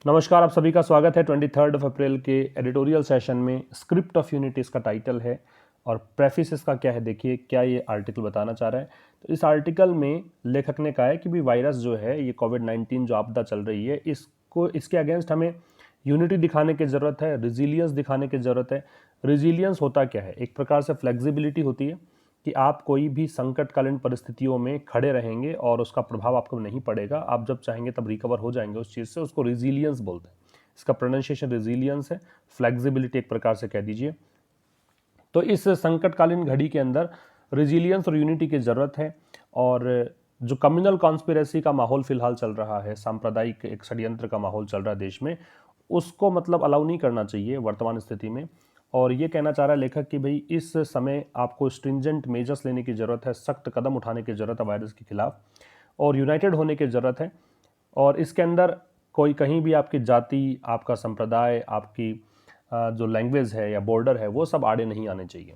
नमस्कार, आप सभी का स्वागत है 23 अप्रैल के एडिटोरियल सेशन में। स्क्रिप्ट ऑफ यूनिटी इसका टाइटल है और प्रेफिस इसका क्या है, देखिए क्या ये आर्टिकल बताना चाह रहा है। तो इस आर्टिकल में लेखक ने कहा है कि भी वायरस जो है, ये कोविड-19 जो आपदा चल रही है, इसके अगेंस्ट हमें यूनिटी दिखाने की ज़रूरत है, रिजिलियंस दिखाने की ज़रूरत है। रिजिलियंस होता क्या है? एक प्रकार से फ्लेक्सिबिलिटी होती है कि आप कोई भी संकटकालीन परिस्थितियों में खड़े रहेंगे और उसका प्रभाव आपको नहीं पड़ेगा। आप जब चाहेंगे तब रिकवर हो जाएंगे उस चीज़ से। उसको रिजिलियंस बोलते हैं। इसका प्रोनाउंसिएशन रिजिलियंस है, फ्लेक्सिबिलिटी एक प्रकार से कह दीजिए। तो इस संकटकालीन घड़ी के अंदर रिजिलियंस और यूनिटी की ज़रूरत है। और जो कम्युनल कॉन्स्पिरेसी का माहौल फिलहाल चल रहा है, सांप्रदायिक एक षड्यंत्र का माहौल चल रहा है देश में, उसको मतलब अलाउ नहीं करना चाहिए वर्तमान स्थिति में। और ये कहना चाह रहा है लेखक कि भाई इस समय आपको स्ट्रिंजेंट मेजर्स लेने की ज़रूरत है, सख्त कदम उठाने की ज़रूरत है वायरस के खिलाफ, और यूनाइटेड होने की ज़रूरत है। और इसके अंदर कोई कहीं भी आपकी जाति, आपका संप्रदाय, आपकी जो लैंग्वेज है या बॉर्डर है, वो सब आड़े नहीं आने चाहिए।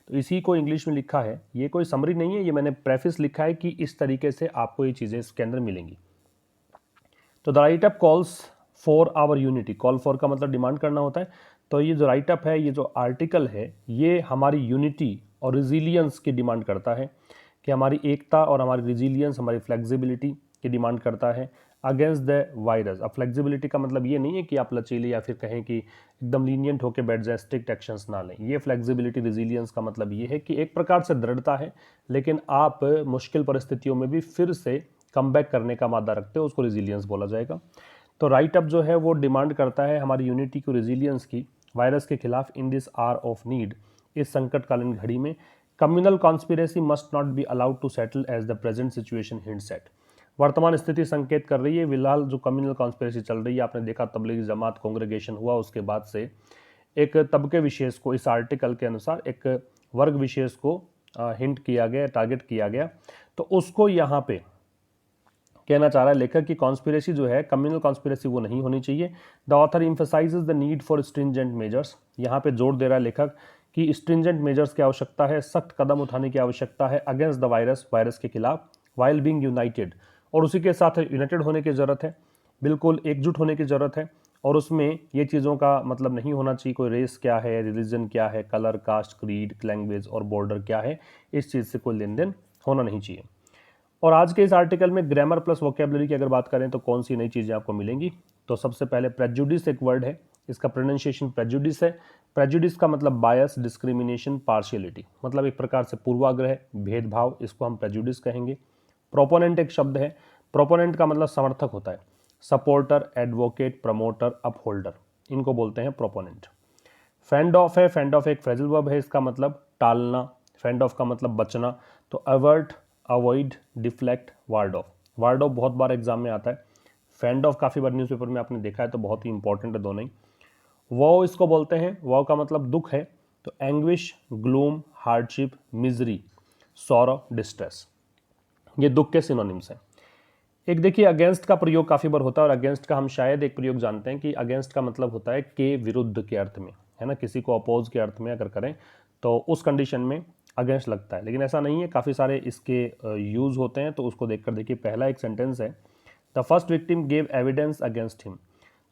तो इसी को इंग्लिश में लिखा है। ये कोई समरी नहीं है, ये मैंने प्रेफिस लिखा है कि इस तरीके से आपको ये चीज़ें इसके अंदर मिलेंगी। तो the write up calls for our unity. Call for का मतलब डिमांड करना होता है। तो ये जो राइट अप है, ये जो आर्टिकल है, ये हमारी यूनिटी और रिजिलियंस की डिमांड करता है कि हमारी एकता और हमारी रिजिलियंस, हमारी फ्लेक्सिबिलिटी की डिमांड करता है अगेंस्ट द वायरस। अब फ्लेक्सिबिलिटी का मतलब ये नहीं है कि आप लचीले या फिर कहें कि एकदम लीनियंट होकर बैठ जाए, स्ट्रिक्ट एक्शंस ना लें। ये फ्लेक्सिबिलिटी, रिजिलियंस का मतलब ये है कि एक प्रकार से दृढ़ता है, लेकिन आप मुश्किल परिस्थितियों में भी फिर से कम बैक करने का मादा रखते हो, उसको रिजिलियंस बोला जाएगा। तो राइट अप जो है वो डिमांड करता है हमारी यूनिटी को, रिजिलियंस की, वायरस के खिलाफ in this hour of need. इस संकटकालीन घड़ी में communal conspiracy must not be allowed to settle as the present situation hints at. वर्तमान स्थिति संकेत कर रही है, फिलहाल जो कम्युनल कॉन्स्पिरेसी चल रही है, आपने देखा तबलीगी जमात कांग्रेगेशन हुआ, उसके बाद से एक तबके विशेष को, इस आर्टिकल के अनुसार एक वर्ग विशेष को हिंट किया गया, टारगेट किया गया। तो उसको यहाँ पे कहना चाह रहा है लेखक की कॉन्स्पिरेसी जो है, कम्युनल कॉन्स्पिरेसी, वो नहीं होनी चाहिए। The author emphasizes the need for stringent measures. यहाँ पे जोर दे रहा है लेखक कि स्ट्रिंजेंट मेजर्स की आवश्यकता है, सख्त कदम उठाने की आवश्यकता है अगेंस्ट द वायरस, वायरस के खिलाफ, वाइल बीइंग यूनाइटेड। और उसी के साथ यूनाइटेड होने की ज़रूरत है, बिल्कुल एकजुट होने की ज़रूरत है। और उसमें ये चीज़ों का मतलब नहीं होना चाहिए कोई रेस क्या है, रिलीजन क्या है, कलर, कास्ट, क्रीड, लैंग्वेज और बॉर्डर क्या है, इस चीज़ से कोई लेन देन होना नहीं चाहिए। और आज के इस आर्टिकल में ग्रामर प्लस वोकेबलरी की अगर बात करें तो कौन सी नई चीज़ें आपको मिलेंगी। तो सबसे पहले प्रेजुडिस एक वर्ड है, इसका प्रोनाउंसिएशन प्रेजुडिस है। प्रेजुडिस का मतलब बायस, डिस्क्रिमिनेशन, पार्शियलिटी, मतलब एक प्रकार से पूर्वाग्रह, भेदभाव, इसको हम प्रेजुडिस कहेंगे। प्रोपोनेंट एक शब्द है। प्रोपोनेंट का मतलब समर्थक होता है, सपोर्टर, एडवोकेट, प्रमोटर, अपहोल्डर, इनको बोलते हैं प्रोपोनेंट। फेंड ऑफ है, फेंड ऑफ एक फ्रेजल वर्ब है, इसका मतलब टालना, फेंड ऑफ का मतलब बचना। तो avert, avoid, deflect, ward of. Ward of बहुत बार एग्जाम में आता है, फेंड ऑफ काफ़ी बार न्यूज़पेपर में आपने देखा है, तो बहुत ही इंपॉर्टेंट है दोनों ही। वो इसको बोलते हैं, वो का मतलब दुख है। तो anguish, gloom, hardship, misery, sorrow, distress, ये दुख के सिनोनिम्स हैं। एक देखिए अगेंस्ट का प्रयोग काफ़ी बार होता है, और अगेंस्ट का हम शायद एक प्रयोग जानते हैं कि अगेंस्ट का मतलब होता है के विरुद्ध के अर्थ में, है ना, किसी को अपोज के अर्थ में अगर करें तो उस कंडीशन में अगेंस्ट लगता है। लेकिन ऐसा नहीं है, काफ़ी सारे इसके यूज़ होते हैं। तो उसको देखकर देखिए, पहला एक सेंटेंस है, the first victim gave evidence against him.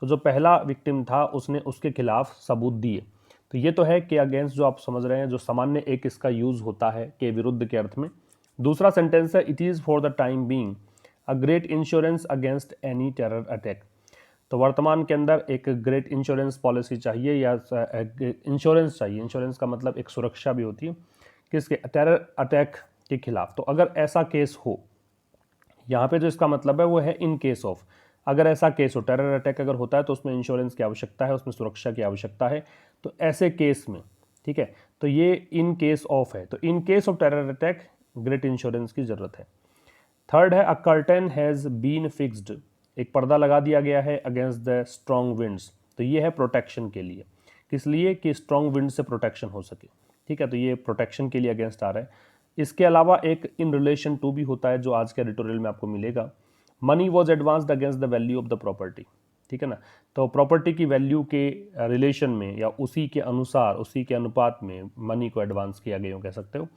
तो जो पहला विक्टिम था उसने उसके खिलाफ सबूत दिए। तो ये तो है कि अगेंस्ट जो आप समझ रहे हैं, जो सामान्य एक इसका यूज़ होता है के विरुद्ध के अर्थ में। दूसरा सेंटेंस है, it is for the time being a great insurance against any terror attack. तो वर्तमान के अंदर एक ग्रेट इंश्योरेंस पॉलिसी चाहिए, या इंश्योरेंस चाहिए। इंश्योरेंस का मतलब एक सुरक्षा भी होती है किसके, टेरर अटैक के खिलाफ। तो अगर ऐसा केस हो, यहाँ पे जो इसका मतलब है वो है इन केस ऑफ, अगर ऐसा केस हो, टेरर अटैक अगर होता है तो उसमें इंश्योरेंस की आवश्यकता है, उसमें सुरक्षा की आवश्यकता है। तो ऐसे केस में, ठीक है, तो ये इन केस ऑफ है। तो in case of terror attack great insurance की जरूरत है। थर्ड है, अ कर्टन हैज़ बीन फिक्स्ड, एक पर्दा लगा दिया गया है अगेंस्ट द स्ट्रॉन्ग विंड्स। तो ये है प्रोटेक्शन के लिए, किस लिए, कि स्ट्रॉन्ग विंड से प्रोटेक्शन हो सके, ठीक है। तो ये प्रोटेक्शन के लिए अगेंस्ट आ रहा है। इसके अलावा एक इन रिलेशन टू भी होता है, जो आज के एडिटोरियल में आपको मिलेगा। Money was advanced against the value of the property, ठीक है ना। तो प्रॉपर्टी की वैल्यू के रिलेशन में, या उसी के अनुसार, उसी के अनुपात में मनी को एडवांस किया गया, कह सकते हो।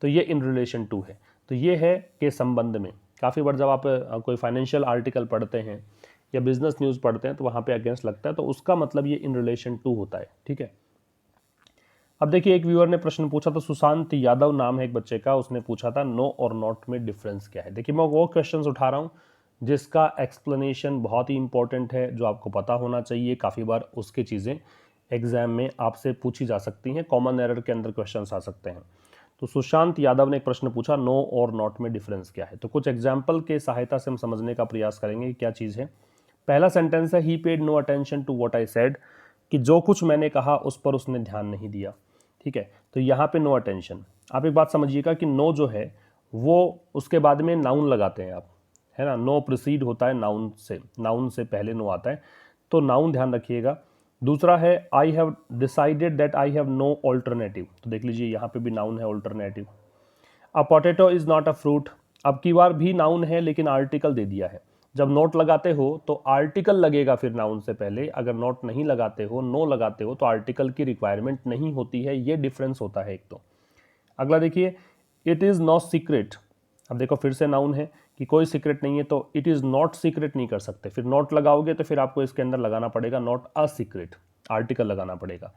तो ये इन रिलेशन टू है। तो ये है के संबंध में। काफ़ी बार जब आप कोई फाइनेंशियल आर्टिकल पढ़ते हैं या बिजनेस न्यूज़ पढ़ते हैं तो वहाँ पे अगेंस्ट लगता है, तो उसका मतलब ये इन रिलेशन टू होता है। ठीक है, अब देखिए एक व्यूअर ने प्रश्न पूछा था, सुशांत यादव नाम है एक बच्चे का, उसने पूछा था नो और नॉट में डिफरेंस क्या है। देखिए मैं वो क्वेश्चंस उठा रहा हूँ जिसका एक्सप्लेनेशन बहुत ही इंपॉर्टेंट है, जो आपको पता होना चाहिए। काफ़ी बार उसकी चीज़ें एग्जाम में आपसे पूछी जा सकती हैं, कॉमन एरर के अंदर क्वेश्चंस आ सकते हैं। तो सुशांत यादव ने एक प्रश्न पूछा, नो और नॉट में डिफरेंस क्या है। तो कुछ एग्जाम्पल के सहायता से हम समझने का प्रयास करेंगे कि क्या चीज़ है। पहला सेंटेंस है, he paid no attention to what I said, कि जो कुछ मैंने कहा उस पर उसने ध्यान नहीं दिया। ठीक है, तो यहाँ पे नो अटेंशन। आप एक बात समझिएगा कि नो जो है वो उसके बाद में नाउन लगाते हैं आप, है ना। नो प्रोसीड होता है नाउन से पहले नो आता है, तो नाउन ध्यान रखिएगा। दूसरा है, I have decided that I have no alternative, तो देख लीजिए यहाँ पे भी नाउन है alternative. A potato is not a fruit, अब की बार भी नाउन है लेकिन आर्टिकल दे दिया है। जब नोट लगाते हो तो आर्टिकल लगेगा फिर नाउन से पहले, अगर नोट नहीं लगाते हो, नो लगाते हो, तो आर्टिकल की रिक्वायरमेंट नहीं होती है। ये डिफरेंस होता है एक तो। अगला देखिए, इट इज़ नॉट सीक्रेट, अब देखो फिर से नाउन है कि कोई सीक्रेट नहीं है, तो इट इज़ नॉट सीक्रेट नहीं कर सकते, फिर नॉट लगाओगे तो फिर आपको इसके अंदर लगाना पड़ेगा नॉट अ सीक्रेट, आर्टिकल लगाना पड़ेगा।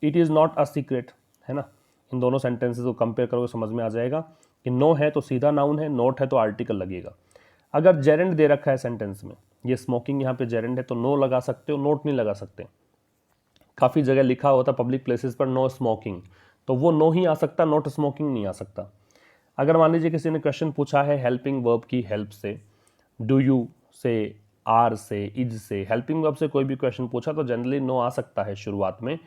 It is not a secret, है ना। इन दोनों सेंटेंसेस को कंपेयर करोगे समझ में आ जाएगा कि नो है तो सीधा नाउन है, नोट है तो आर्टिकल लगेगा। अगर जेरेंड दे रखा है सेंटेंस में, ये स्मोकिंग यहाँ पे जेरेंड है, तो नो लगा सकते हो, नोट नहीं लगा सकते। काफ़ी जगह लिखा होता पब्लिक प्लेसेस पर नो स्मोकिंग, तो वो नो ही आ सकता, नॉट स्मोकिंग नहीं आ सकता। अगर मान लीजिए किसी ने क्वेश्चन पूछा है हेल्पिंग वर्ब की हेल्प से, डू यू से, आर से, इज से, हेल्पिंग वर्ब से कोई भी क्वेश्चन पूछा तो जनरली नो आ सकता है शुरुआत में,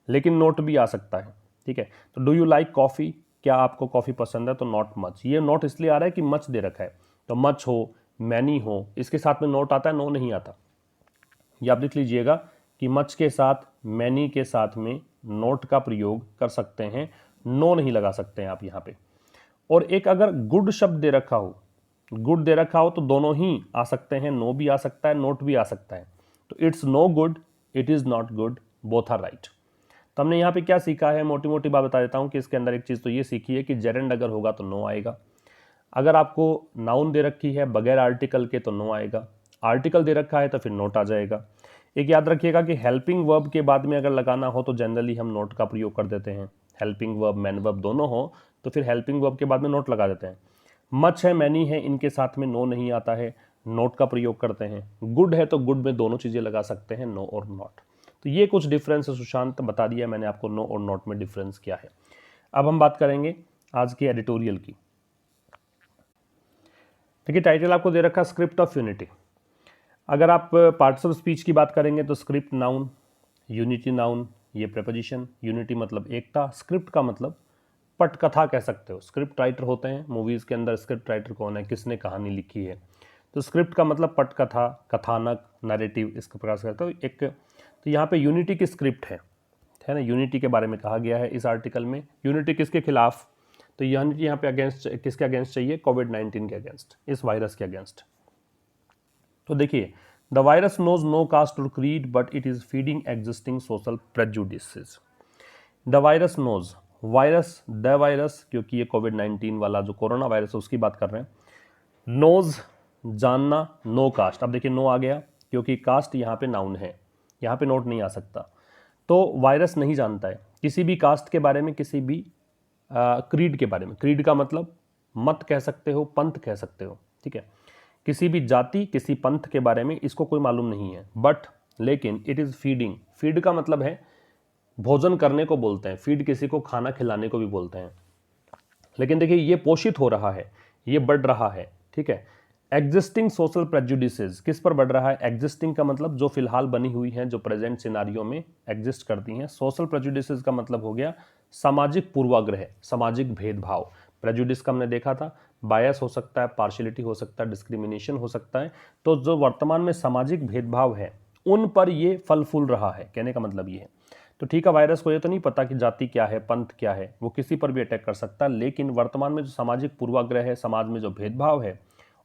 लेकिन नोट भी आ सकता है। ठीक है, तो डू यू लाइक कॉफ़ी, क्या आपको कॉफ़ी पसंद है, तो नॉट मच। ये नॉट इसलिए आ रहा है कि मच दे रखा है, तो मच हो, मैनी हो, इसके साथ में नोट आता है, नो नहीं आता। ये आप लिख लीजिएगा कि मच के साथ, मैनी के साथ में नोट का प्रयोग कर सकते हैं, नो नहीं लगा सकते हैं आप यहाँ पे। और एक अगर गुड शब्द दे रखा हो, गुड दे रखा हो, तो दोनों ही आ सकते हैं, नो भी आ सकता है, नोट भी आ सकता है। तो it's no good, it is not good, both are right. तो हमने यहाँ पे क्या सीखा है, मोटी मोटी बात बता देता हूँ कि इसके अंदर एक चीज़ तो ये सीखी है कि जेरेंड अगर होगा तो नो आएगा। अगर आपको नाउन दे रखी है बगैर आर्टिकल के तो नो आएगा, आर्टिकल दे रखा है तो फिर नोट आ जाएगा। एक याद रखिएगा कि हेल्पिंग वर्ब के बाद में अगर लगाना हो तो जनरली हम नोट का प्रयोग कर देते हैं। हेल्पिंग वर्ब, मैन वर्ब दोनों हो तो फिर हेल्पिंग वर्ब के बाद में नोट लगा देते हैं। मच है, मैनी है, इनके साथ में नो नहीं आता है, नोट का प्रयोग करते हैं। गुड है तो गुड में दोनों चीज़ें लगा सकते हैं, नो और नॉट। तो ये कुछ डिफरेंस है, सुशांत बता दिया मैंने आपको नो और नॉट में डिफरेंस क्या है। अब हम बात करेंगे आज की एडिटोरियल की। देखिए टाइटल आपको दे रखा स्क्रिप्ट ऑफ यूनिटी। अगर आप पार्ट्स ऑफ स्पीच की बात करेंगे तो स्क्रिप्ट नाउन, यूनिटी नाउन, ये प्रेपोजिशन, यूनिटी मतलब एकता, स्क्रिप्ट का मतलब पटकथा कह सकते हो। स्क्रिप्ट राइटर होते हैं मूवीज़ के अंदर, स्क्रिप्ट राइटर कौन है, किसने कहानी लिखी है, तो स्क्रिप्ट का मतलब पटकथा, कथानक, नैरेटिव, इस प्रकार से कहते हो एक। तो यहाँ पे यूनिटी की स्क्रिप्ट है ना, यूनिटी के बारे में कहा गया है इस आर्टिकल में। यूनिटी किसके खिलाफ, तो यूनिटी यहाँ पे अगेंस्ट, किसके अगेंस्ट चाहिए, कोविड-19 के अगेंस्ट, इस वायरस के अगेंस्ट। तो देखिए, the virus knows no caste और creed but it is feeding existing social prejudices. The virus knows, virus, the virus, क्योंकि ये कोविड-19 वाला जो कोरोना वायरस है उसकी बात कर रहे हैं। नोज जानना, नो कास्ट, अब देखिए नो आ गया क्योंकि कास्ट यहाँ पे नाउन है, यहाँ पे नोट नहीं आ सकता। तो वायरस नहीं जानता है किसी भी कास्ट के बारे में, किसी भी क्रीड के बारे में। क्रीड का मतलब मत कह सकते हो, पंथ कह सकते हो, ठीक है। किसी भी जाति, किसी पंथ के बारे में इसको कोई मालूम नहीं है, बट लेकिन इट इज़ फीडिंग, फीड का मतलब है भोजन करने को बोलते हैं, फीड किसी को खाना खिलाने को भी बोलते हैं। लेकिन देखिए ये पोषित हो रहा है, ये बढ़ रहा है, ठीक है। एग्जिस्टिंग सोशल प्रेजुडिसेस, किस पर बढ़ रहा है, एग्जिस्टिंग का मतलब जो फिलहाल बनी हुई हैं, जो प्रेजेंट सिनारियो में एग्जिस्ट करती हैं। सोशल प्रेजुडिसेस का मतलब हो गया सामाजिक पूर्वाग्रह, सामाजिक भेदभाव। प्रेजुडिस का हमने देखा था, बायस हो सकता है, पार्शियलिटी हो सकता है, डिस्क्रिमिनेशन हो सकता है। तो जो वर्तमान में सामाजिक भेदभाव है उन पर ये फल फूल रहा है, कहने का मतलब ये है। तो ठीक है, वायरस को ये तो नहीं पता कि जाति क्या है, पंथ क्या है, वो किसी पर भी अटैक कर सकता है, लेकिन वर्तमान में जो सामाजिक पूर्वाग्रह है, समाज में जो भेदभाव है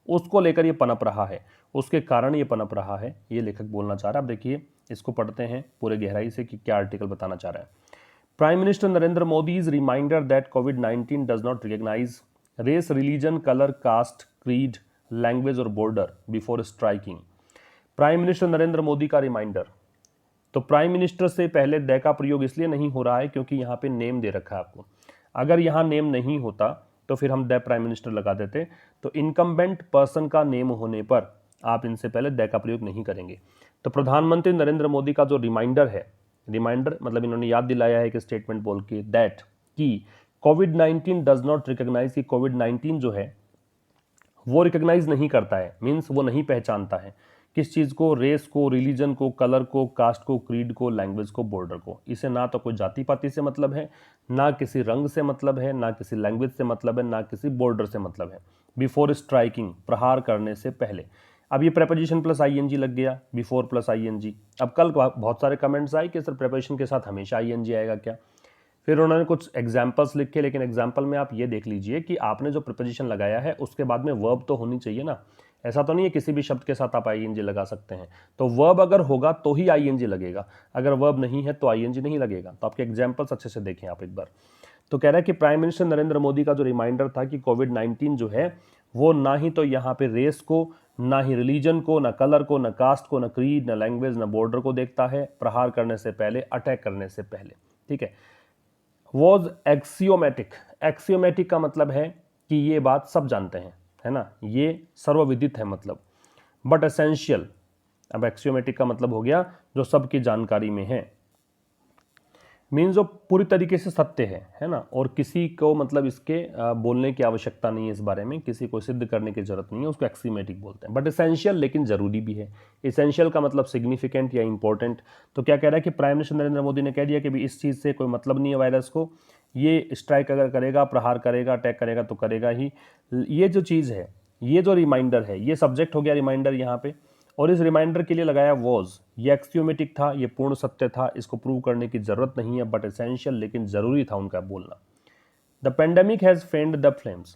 उसको लेकर ये पनप रहा है, उसके कारण ये पनप रहा है, ये लेखक बोलना चाह रहा है। अब देखिए इसको पढ़ते हैं पूरे गहराई से कि क्या आर्टिकल बताना चाह रहा है। Prime minister Narendra Modi is reminder that कोविड-19 does not recognize race, religion, colour, caste, creed, language और border before striking. Prime minister Narendra Modi का रिमाइंडर, तो प्राइम मिनिस्टर से पहले द का प्रयोग इसलिए नहीं हो रहा है क्योंकि यहाँ पे नेम दे रखा है आपको। अगर यहाँ नेम नहीं होता तो फिर हम द प्राइम मिनिस्टर लगा देते। तो इनकम्बेंट पर्सन का नेम होने पर आप इनसे पहले द का प्रयोग नहीं करेंगे। तो प्रधानमंत्री नरेंद्र मोदी का जो रिमाइंडर है, रिमाइंडर मतलब इन्होंने याद दिलाया है कि स्टेटमेंट बोल के दैट कि कोविड-19 डज नॉट रिकॉग्नाइज, कि कोविड-19 जो है वो रिकॉग्नाइज नहीं करता है, मीन्स वो नहीं पहचानता है किस चीज़ को, रेस को, रिलीजन को, कलर को, कास्ट को, क्रीड को, लैंग्वेज को, बॉर्डर को। इसे ना तो कोई जाति पाति से मतलब है, ना किसी रंग से मतलब है, ना किसी लैंग्वेज से मतलब है, ना किसी बॉर्डर से मतलब है। बिफोर स्ट्राइकिंग, प्रहार करने से पहले। अब ये प्रेपोजिशन प्लस आईएनजी लग गया, बिफोर प्लस आईएनजी। अब कल बहुत सारे कमेंट्स आए कि सर प्रेपोजिशन के साथ हमेशा आईएनजी आएगा क्या। फिर उन्होंने कुछ एग्जाम्पल्स लिखे, लेकिन एग्जाम्पल में आप ये देख लीजिए कि आपने जो प्रीपोजिशन लगाया है उसके बाद में वर्ब तो होनी चाहिए ना। ऐसा तो नहीं है किसी भी शब्द के साथ आप आईएनजी लगा सकते हैं। तो वर्ब अगर होगा तो ही आईएनजी लगेगा, अगर वर्ब नहीं है तो आईएनजी नहीं लगेगा। तो आपके एग्जाम्पल्स अच्छे से देखें आप एक बार। तो कह रहा है कि प्राइम मिनिस्टर नरेंद्र मोदी का जो रिमाइंडर था कि कोविड-19 जो है वो ना ही तो यहाँ पे रेस को, ना ही रिलीजन को, ना कलर को, ना कास्ट को, ना क्रीड, ना लैंग्वेज, ना बॉर्डर को देखता है, प्रहार करने से पहले, अटैक करने से पहले। ठीक है, वॉज एक्सियोमेटिक। एक्सियोमेटिक का मतलब है कि ये बात सब जानते हैं, है ना, ये सर्वविदित है मतलब। बट एसेंशियल, अब एक्सियोमेटिक का मतलब हो गया जो सबकी जानकारी में है, मीन्स जो पूरी तरीके से सत्य है ना, और किसी को मतलब इसके बोलने की आवश्यकता नहीं है, इस बारे में किसी को सिद्ध करने की जरूरत नहीं है, उसको एक्सियोमेटिक बोलते हैं। बट एसेंशियल लेकिन जरूरी भी है। एसेंशियल का मतलब सिग्निफिकेंट या इंपॉर्टेंट। तो क्या कह रहा है कि प्राइम मिनिस्टर नरेंद्र मोदी ने कह दिया कि भी इस चीज़ से कोई मतलब नहीं है वायरस को, ये स्ट्राइक अगर करेगा, प्रहार करेगा, अटैक करेगा तो करेगा ही। ये जो चीज़ है, ये जो रिमाइंडर है, ये सब्जेक्ट हो गया रिमाइंडर यहाँ पे, और इस रिमाइंडर के लिए लगाया वॉज। ये एक्सियोमेटिक था, ये पूर्ण सत्य था, इसको प्रूव करने की जरूरत नहीं है, बट एसेंशियल लेकिन जरूरी था उनका बोलना। The pandemic has fend the flames.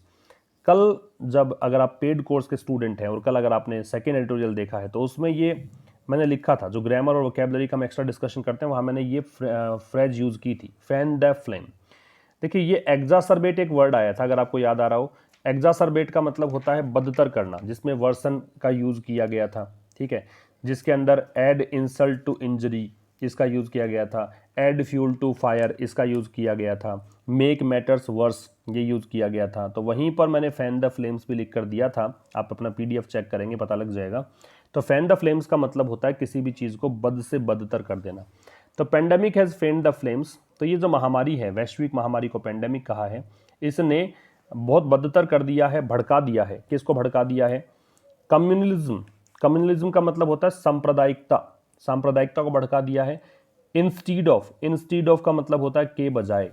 कल जब अगर आप पेड कोर्स के स्टूडेंट हैं और कल अगर आपने सेकेंड एडिटोरियल देखा है तो उसमें ये मैंने लिखा था, जो ग्रामर और वोकैबुलरी का हम एक्स्ट्रा डिस्कशन करते हैं वहाँ मैंने ये फ्रेज यूज़ की थी, फैन द फ्लेम। देखिए ये एग्जासर्बेट एक वर्ड आया था, अगर आपको याद आ रहा हो। एग्जासर्बेट का मतलब होता है बदतर करना, जिसमें वर्सन का यूज़ किया गया था। ठीक है, जिसके अंदर एड इंसल्ट टू इंजरी इसका यूज़ किया गया था, एड फ्यूल टू फायर इसका यूज़ किया गया था, मेक मैटर्स वर्स ये यूज़ किया गया था। तो वहीं पर मैंने फैन द फ्लेम्स भी लिख कर दिया था, आप अपना PDF चेक करेंगे पता लग जाएगा। तो फैन द फ्लेम्स का मतलब होता है किसी भी चीज़ को बद से बदतर कर देना। तो pandemic has fan the flames, तो ये जो महामारी है, वैश्विक महामारी को पेंडेमिक कहा है, इसने बहुत बदतर कर दिया है, भड़का दिया है। किसको भड़का दिया है? कम्युनलिज्म। कम्युनलिज्म का मतलब होता है सांप्रदायिकता, सांप्रदायिकता को भड़का दिया है। इंस्टीड ऑफ, इंस्टीड ऑफ का मतलब होता है के बजाय।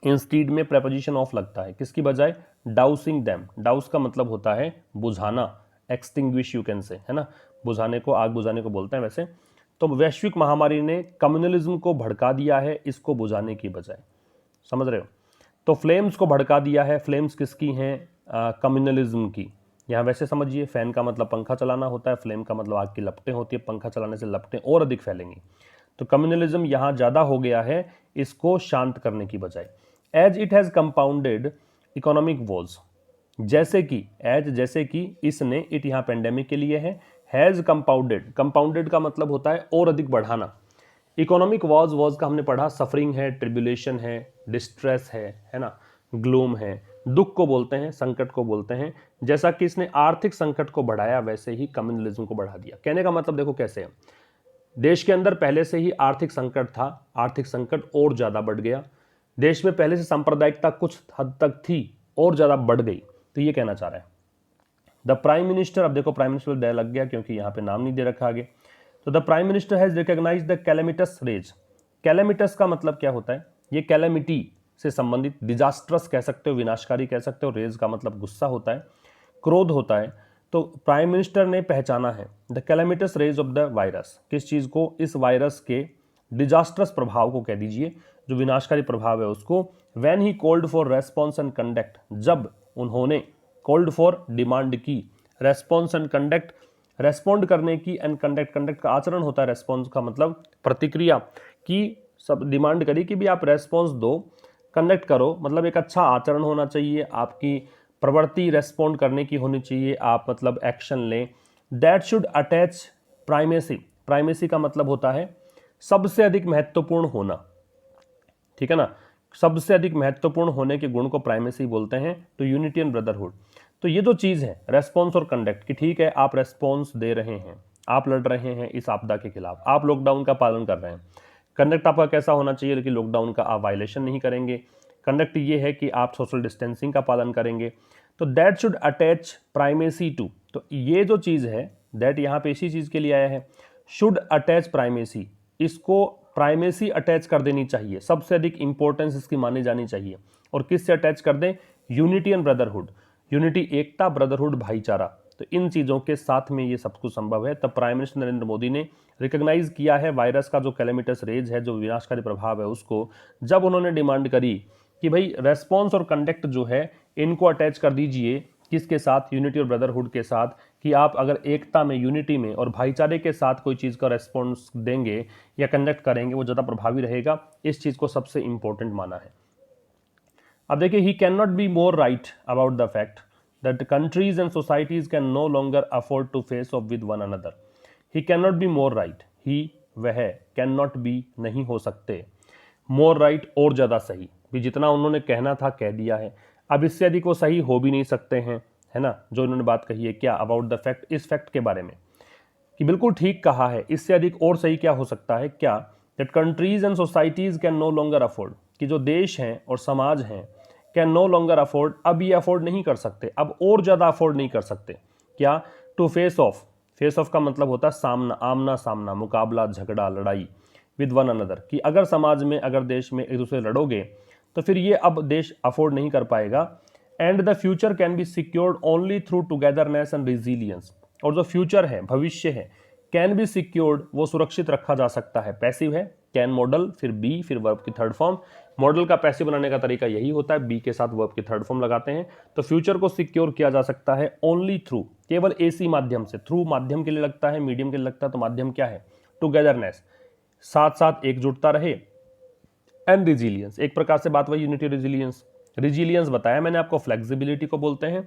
इंस्टीड में प्रेपोजिशन ऑफ लगता है, किसकी बजाय? डाउसिंग दैम। डाउस का मतलब होता है बुझाना, एक्सटिंग्विश यू कैन से, है ना, बुझाने को, आग बुझाने को बोलते हैं वैसे। तो वैश्विक महामारी ने कम्युनलिज्म को भड़का दिया है इसको बुझाने की बजाय, समझ रहे हो। तो फ्लेम्स को भड़का दिया है। फ्लेम्स किसकी हैं? कम्युनलिज्म की। यहाँ वैसे समझिए, फैन का मतलब पंखा चलाना होता है, फ्लेम का मतलब आग की लपटें होती है, पंखा चलाने से लपटें और अधिक फैलेंगी। तो कम्युनलिज्म यहाँ ज़्यादा हो गया है इसको शांत करने की बजाय। As it has compounded economic woes, जैसे कि, एज जैसे कि, इसने, इट यहाँ पेंडेमिक के लिए है, हैज़ कंपाउंडेड, कंपाउंडेड का मतलब होता है और अधिक बढ़ाना। इकोनॉमिक वॉज, वॉज का हमने पढ़ा सफरिंग है, ट्रिब्यूलेशन है, डिस्ट्रेस है ना, ग्लूम है, दुख को बोलते हैं, संकट को बोलते हैं। जैसा कि इसने आर्थिक संकट को बढ़ाया वैसे ही कम्युनलिज्म को बढ़ा दिया। कहने का मतलब देखो कैसे है, देश के अंदर पहले से ही आर्थिक संकट था, आर्थिक संकट और ज्यादा बढ़ गया। देश में पहले से सांप्रदायिकता कुछ हद तक थी और ज्यादा बढ़ गई। तो ये कहना चाह रहा है द प्राइम मिनिस्टर। अब देखो प्राइम मिनिस्टर दे लग गया क्योंकि यहाँ पे नाम नहीं दे रखा आगे। तो the prime minister has recognized the calamitous rage. Calamitous का मतलब क्या होता है? ये कैलेमिटी से संबंधित, डिजास्ट्रस कह सकते हो, विनाशकारी कह सकते हो। रेज का मतलब गुस्सा होता है, क्रोध होता है। तो प्राइम मिनिस्टर ने पहचाना है the calamitous rage of the virus. किस चीज को? इस वायरस के डिजास्ट्रस प्रभाव को कह दीजिए, जो विनाशकारी प्रभाव है उसको। When he called for response and conduct, जब उन्होंने कॉल्ड फॉर डिमांड की, रेस्पॉन्स एंड कंडक्ट रेस्पॉन्ड करने की, एंड कंडक्ट, कंडक्ट का आचरण होता है, रेस्पॉन्स का मतलब प्रतिक्रिया की, सब डिमांड करी कि भी आप रेस्पॉन्स दो, कंडक्ट करो, मतलब एक अच्छा आचरण होना चाहिए, आपकी प्रवृत्ति रेस्पॉन्ड करने की होनी चाहिए, आप मतलब एक्शन लें। That should attach primacy. Primacy का मतलब होता है सबसे अधिक महत्वपूर्ण होना, ठीक है ना, सबसे अधिक महत्वपूर्ण होने के गुण को प्राइमेसी बोलते हैं। तो यूनिटी एंड ब्रदरहुड, तो ये जो चीज़ है रेस्पॉन्स और कंडक्ट की, ठीक है आप रेस्पॉन्स दे रहे हैं, आप लड़ रहे हैं इस आपदा के खिलाफ, आप लॉकडाउन का पालन कर रहे हैं, कंडक्ट आपका कैसा होना चाहिए, लेकिन लॉकडाउन का आप वायलेशन नहीं करेंगे, कंडक्ट ये है कि आप सोशल डिस्टेंसिंग का पालन करेंगे। तो that should attach primacy to, तो ये जो चीज़ है दैट यहाँ पे इसी चीज़ के लिए आया है, शुड अटैच प्राइमेसी, इसको प्राइमेसी अटैच कर देनी चाहिए, सबसे अधिक इंपॉर्टेंस इसकी मानी जानी चाहिए। और किससे अटैच कर दें, unity and brotherhood, unity Ekta, brotherhood भाईचारा, तो इन चीज़ों के साथ में ये सब कुछ संभव है। तब प्राइम मिनिस्टर नरेंद्र मोदी ने रिकॉग्नाइज किया है वायरस का जो कैलेमिटस रेज है, जो विनाशकारी प्रभाव है उसको, जब उन्होंने डिमांड करी कि भाई रेस्पॉन्स और कंडक्ट जो है इनको अटैच कर दीजिए, किसके साथ, यूनिटी और ब्रदरहुड के साथ, कि आप अगर एकता में, यूनिटी में और भाईचारे के साथ कोई चीज़ का रेस्पॉन्स देंगे या कंडक्ट करेंगे वो ज़्यादा प्रभावी रहेगा। इस चीज़ को सबसे इंपॉर्टेंट माना है। अब देखिए, he can not be more right about the fact that countries and societies can no longer afford to face off with one another. He can not be more right, he वह can not B नहीं हो सकते, more right और ज़्यादा सही, भी जितना उन्होंने कहना था कह दिया है, अब इससे अधिक वो सही हो भी नहीं सकते हैं, है ना, जो उन्होंने बात कही है क्या अबाउट द फैक्ट, इस फैक्ट के बारे में कि बिल्कुल ठीक कहा है, इससे अधिक और सही क्या हो सकता है, क्या that countries and societies can no longer afford, कि जो देश हैं और समाज हैं कैन नो लॉन्गर अफोर्ड, अब ये अफोर्ड नहीं कर सकते, अब और ज़्यादा अफोर्ड नहीं कर सकते, क्या, to face off, face off का मतलब होता है सामना, आमना सामना, मुकाबला, झगड़ा, लड़ाई, विद वन अनदर, कि अगर समाज में, अगर देश में एक दूसरे लड़ोगे तो फिर ये अब देश अफोर्ड नहीं कर पाएगा। And the future can be secured only through togetherness and resilience, और जो फ्यूचर है, भविष्य है, कैन बी सिक्योर्ड, वो सुरक्षित रखा जा सकता है, पैसिव है, कैन मॉडल, फिर बी, फिर वर्ब की थर्ड फॉर्म, मॉडल का पैसिव बनाने का तरीका यही होता है, बी के साथ वर्ब की थर्ड फॉर्म लगाते हैं। तो फ्यूचर को सिक्योर किया जा सकता है ओनली थ्रू, केवल एसी माध्यम से, थ्रू माध्यम के लिए लगता है, मीडियम के लिए लगता है, तो माध्यम क्या है, टुगेदरनेस, साथ साथ एकजुटता रहे, एंड रिजिलियंस, एक प्रकार से बात वही यूनिटी रिजिलियंस। रिजिलियंस बताया मैंने आपको, फ्लेक्सिबिलिटी को बोलते हैं,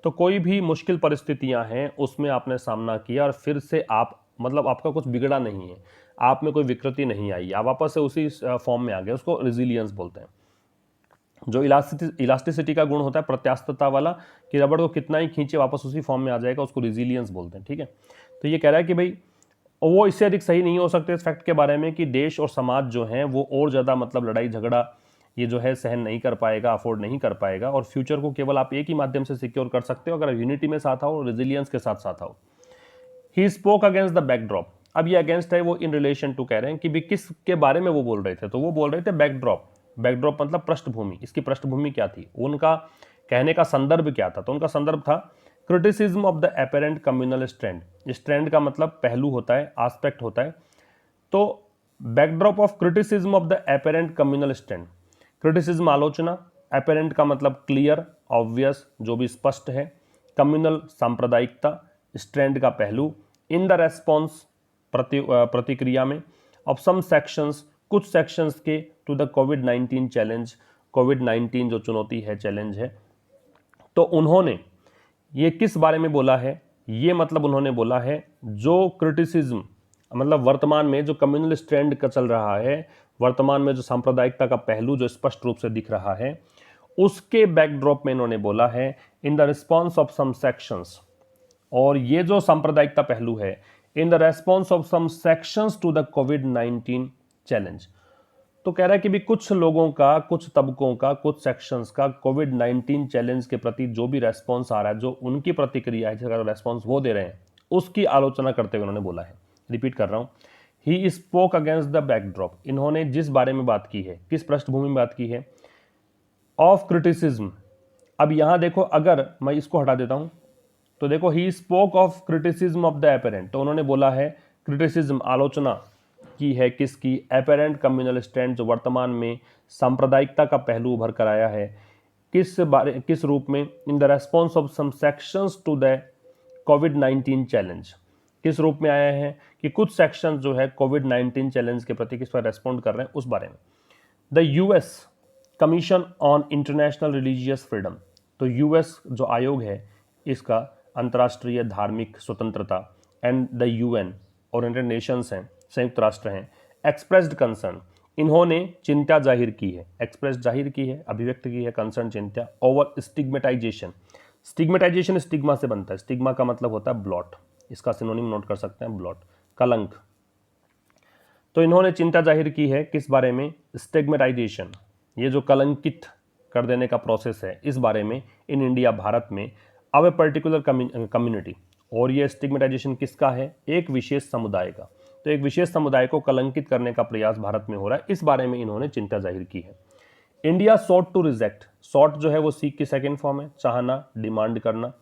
तो कोई भी मुश्किल परिस्थितियां हैं उसमें आपने सामना किया और फिर से आप, मतलब आपका कुछ बिगड़ा नहीं है, आप में कोई विकृति नहीं आई, आप वापस से उसी फॉर्म में आ गए, उसको रिजिलियंस बोलते हैं। जो इलास्टिसिटी का गुण होता है, प्रत्यास्थता वाला, कि रबड़ को कितना ही खींचे वापस उसी फॉर्म में आ जाएगा, उसको रिजिलियंस बोलते हैं, ठीक है। तो ये कह रहा है कि भाई वो इससे अधिक सही नहीं हो सकते इस फैक्ट के बारे में कि देश और समाज जो हैं वो और ज़्यादा, मतलब लड़ाई झगड़ा ये जो है सहन नहीं कर पाएगा, अफोर्ड नहीं कर पाएगा, और फ्यूचर को केवल आप एक ही माध्यम से सिक्योर कर सकते हो, अगर यूनिटी में साथ आओ, रेजिलियंस के साथ साथ आओ। He spoke against the backdrop, अब ये अगेंस्ट है वो इन रिलेशन टू कह रहे हैं कि भी किस के बारे में वो बोल रहे थे, तो वो बोल रहे थे बैकड्रॉप, बैकड्रॉप मतलब पृष्ठभूमि, इसकी पृष्ठभूमि क्या थी, उनका कहने का संदर्भ क्या था, तो उनका संदर्भ था criticism of the apparent communal strand, strand का मतलब पहलू होता है, एस्पेक्ट होता है, तो backdrop of criticism of the apparent communal strand, criticism आलोचना, एपेरेंट का मतलब क्लियर, ऑब्वियस जो भी स्पष्ट है, कम्युनल सांप्रदायिकता, स्ट्रेंड का पहलू, इन द रेस्पॉन्स प्रतिक्रिया में, ऑफ सम सेक्शंस कुछ सेक्शंस के, टू द कोविड-19 चैलेंज, कोविड-19 जो चुनौती है, चैलेंज है, तो उन्होंने ये किस बारे में बोला है, ये मतलब उन्होंने बोला है जो क्रिटिसिज्म, मतलब वर्तमान में जो कम्युनल स्ट्रेंड का चल रहा है, वर्तमान में जो सांप्रदायिकता का पहलू जो स्पष्ट रूप से दिख रहा है, उसके बैकड्रॉप में इन्होंने बोला है in the response of some sections, और ये जो सांप्रदायिकता पहलू है, in the response of some sections to the कोविड-19 चैलेंज, तो कह रहा है कि भी कुछ लोगों का, कुछ तबकों का, कुछ सेक्शंस का कोविड-19 चैलेंज के प्रति जो भी रेस्पॉन्स आ रहा है, जो उनकी प्रतिक्रिया है, जिसका रेस्पॉन्स वो दे रहे हैं, उसकी आलोचना करते हुए उन्होंने बोला है। रिपीट कर रहा हूँ, he spoke against the backdrop, इन्होंने जिस बारे में बात की है, किस पृष्ठभूमि में बात की है, ऑफ क्रिटिसिज्म। अब यहाँ देखो, अगर मैं इसको हटा देता हूँ तो देखो, he spoke of criticism of the apparent, तो उन्होंने बोला है क्रिटिसिज्म, आलोचना की है किसकी, एपेरेंट कम्युनल स्ट्रेंड, जो वर्तमान में सांप्रदायिकता का पहलू उभर कर आया है, किस रूप में, in the response of some sections to the कोविड-19 चैलेंज, किस रूप में आया है कि कुछ सेक्शंस जो है कोविड-19 चैलेंज के प्रति किस पर रेस्पॉन्ड कर रहे हैं, उस बारे में। The US commission on international religious freedom, तो यूएस जो आयोग है इसका अंतर्राष्ट्रीय धार्मिक स्वतंत्रता एंड द यूएन और यूनाइटेड नेशंस हैं, संयुक्त राष्ट्र हैं, एक्सप्रेस्ड कंसर्न, इन्होंने चिंता जाहिर की है, एक्सप्रेस जाहिर की है, अभिव्यक्त की है, कंसर्न चिंता, ओवर स्टिग्मेटाइजेशन, स्टिग्मेटाइजेशन स्टिग्मा से बनता है, स्टिग्मा का मतलब होता है ब्लॉट, इसका सिनोनिम नोट कर सकते हैं ब्लॉट, कलंक। तो इन्होंने चिंता जाहिर की है किस बारे में, स्टिग्मेटाइजेशन, ये जो कलंकित कर देने का प्रोसेस है इस बारे में इन इंडिया, भारत में, अब ए पर्टिकुलर कम्युनिटी, और ये स्टिग्मेटाइजेशन किसका है, एक विशेष समुदाय का, तो एक विशेष समुदाय को कलंकित करने का प्रयास भारत में हो रहा है, इस बारे में इन्होंने चिंता जाहिर की है। India sought to reject, sought जो है वो सीक की सेकेंड फॉर्म है, चाहना, डिमांड करना,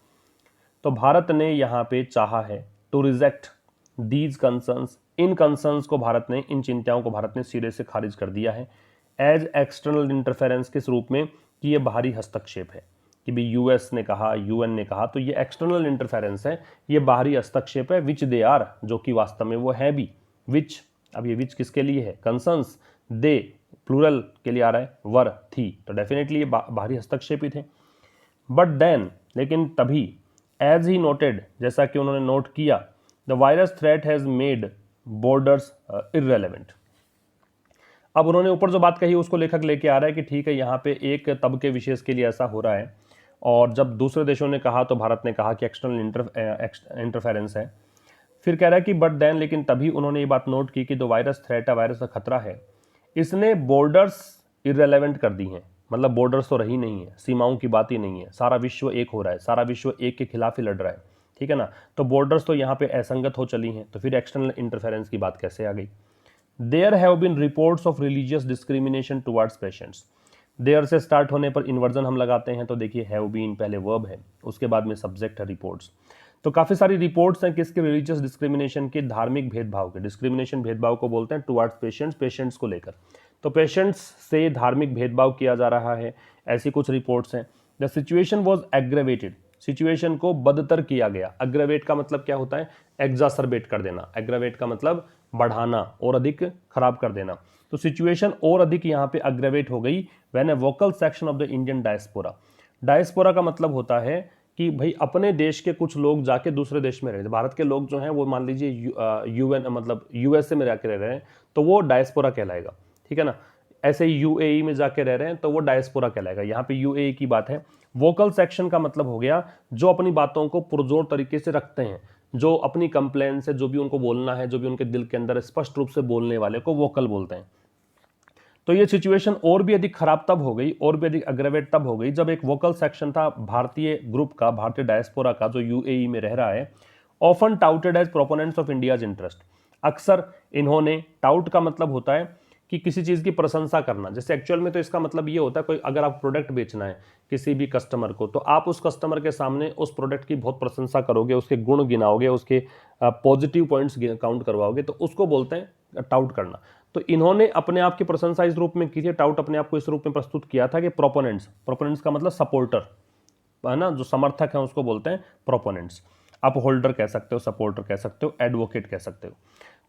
तो भारत ने यहाँ पे चाहा है टू रिजेक्ट दीज कंसर्न्स, इन कंसर्न्स को भारत ने, इन चिंताओं को भारत ने सिरे से खारिज कर दिया है, एज एक्सटर्नल इंटरफेरेंस, किस रूप में, कि ये बाहरी हस्तक्षेप है, कि भी यूएस ने कहा, यूएन ने कहा, तो ये एक्सटर्नल इंटरफेरेंस है, ये बाहरी हस्तक्षेप है, विच दे आर, जो कि वास्तव में वो है भी, विच, अब ये विच किसके लिए है, कंसर्न्स, दे प्लूरल के लिए आ रहा है, वर थी, तो डेफिनेटली ये बाहरी हस्तक्षेप ही थे। बट देन, लेकिन तभी, एज ही नोटेड, जैसा कि उन्होंने नोट किया, the virus threat has made borders irrelevant. अब उन्होंने ऊपर जो बात कही उसको लेखक लेके आ रहा है कि ठीक है, यहाँ पे एक तबके विशेष के लिए ऐसा हो रहा है, और जब दूसरे देशों ने कहा तो भारत ने कहा कि एक्सटर्नल इंटरफेरेंस है। फिर कह रहा है कि बट देन, लेकिन तभी उन्होंने ये बात नोट की कि जो वायरस थ्रेट है, वायरस का खतरा है, इसने बॉर्डर्स इररेलेवेंट कर दी हैं, मतलब बॉर्डर्स तो रही नहीं है, सीमाओं की बात ही नहीं है, सारा विश्व एक हो रहा है, सारा विश्व एक के खिलाफ ही लड़ रहा है, ठीक है ना, तो बॉर्डर्स तो यहाँ पे असंगत हो चली हैं, तो फिर एक्सटर्नल इंटरफेरेंस की बात कैसे आ गई। There have been reports of religious discrimination towards patients, there से स्टार्ट होने पर इन्वर्जन हम लगाते हैं, तो देखिए हैव बीन पहले वर्ब है, उसके बाद में सब्जेक्ट है रिपोर्ट्स, तो काफ़ी सारी रिपोर्ट्स हैं किसके, रिलीजियस डिस्क्रिमिनेशन के, धार्मिक भेदभाव के, डिस्क्रिमिनेशन भेदभाव को बोलते हैं, टुवर्ड्स पेशेंट्स, पेशेंट्स को लेकर, तो पेशेंट्स से धार्मिक भेदभाव किया जा रहा है, ऐसी कुछ रिपोर्ट्स हैं। The situation was aggravated, situation को बदतर किया गया, अग्रेवेट का मतलब क्या होता है, एग्जासरबेट कर देना, एग्रेवेट का मतलब बढ़ाना और अधिक खराब कर देना, तो सिचुएशन और अधिक यहाँ पे अग्रेवेट हो गई when A vocal section of the Indian diaspora, diaspora का मतलब होता है कि भाई अपने देश के कुछ लोग जाके दूसरे देश में रह रहे, भारत के लोग जो हैं वो मान लीजिए यूएन मतलब यूएसए में जाके रह रहे हैं, तो वो डायस्पोरा कहलाएगा, ठीक है ना, ऐसे ही यूएई में जाके रह रहे हैं तो वो डायस्पोरा कहलाएगा, यहाँ पे यूएई की बात है। वोकल सेक्शन का मतलब हो गया जो अपनी बातों को पुरजोर तरीके से रखते हैं, जो अपनी कंप्लेन से जो भी उनको बोलना है, जो भी उनके दिल के अंदर स्पष्ट रूप से बोलने वाले को वोकल बोलते हैं। तो ये सिचुएशन और भी अधिक खराब तब हो गई, और भी अधिक अग्रेवेट तब हो गई जब एक वोकल सेक्शन था भारतीय ग्रुप का, भारतीय डायस्पोरा का, जो यूएई में रह रहा है, often touted as proponents of India's interest, अक्सर इन्होंने, टाउट का मतलब होता है कि किसी चीज़ की प्रशंसा करना, जैसे एक्चुअल में तो इसका मतलब ये होता है कोई अगर आप प्रोडक्ट बेचना है किसी भी कस्टमर को, तो आप उस कस्टमर के सामने उस प्रोडक्ट की बहुत प्रशंसा करोगे, उसके गुण गिनाओगे, उसके पॉजिटिव पॉइंट्स काउंट करवाओगे, तो उसको बोलते हैं टाउट करना। तो इन्होंने अपने आप की प्रशंसा इस रूप में की थी, टाउट अपने आप को इस रूप में प्रस्तुत किया था कि प्रोपोनेंट्स, प्रोपोनेंट्स का मतलब सपोर्टर है ना, जो समर्थक हैं उसको बोलते हैं प्रोपोनेंट्स, आप होल्डर कह सकते हो, सपोर्टर कह सकते हो, एडवोकेट कह सकते हो,